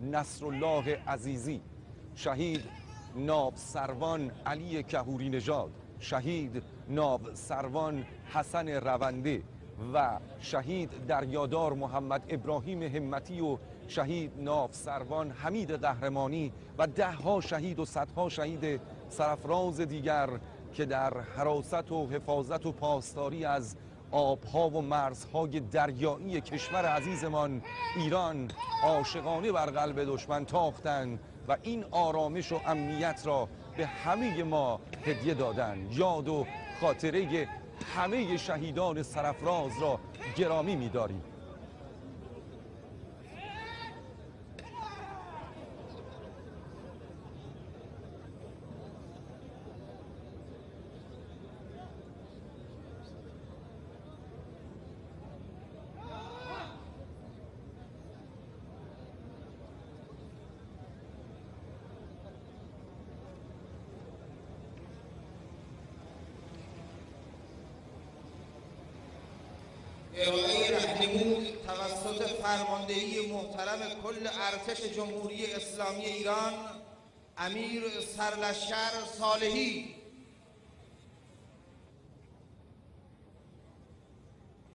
نصرالله عزیزی، شهید ناب سروان علی کهوری نژاد، شهید ناب سروان حسن رونده و شهید دریادار محمد ابراهیم همتی و شهید ناب سروان حمید قهرمانی و دهها شهید و صدها شهید سرفراز دیگر که در حراست و حفاظت و پاسداری از آبها و مرزهای دریایی کشور عزیزمان ایران عاشقانه بر قلب دشمن تاختند و این آرامش و امنیت را به همه ما هدیه دادند. یاد و خاطره همه شهیدان سرفراز را گرامی می‌داریم. ارائه راهنمود توسط فرماندهی محترم کل ارتش جمهوری اسلامی ایران امیر سرلشکر صالحی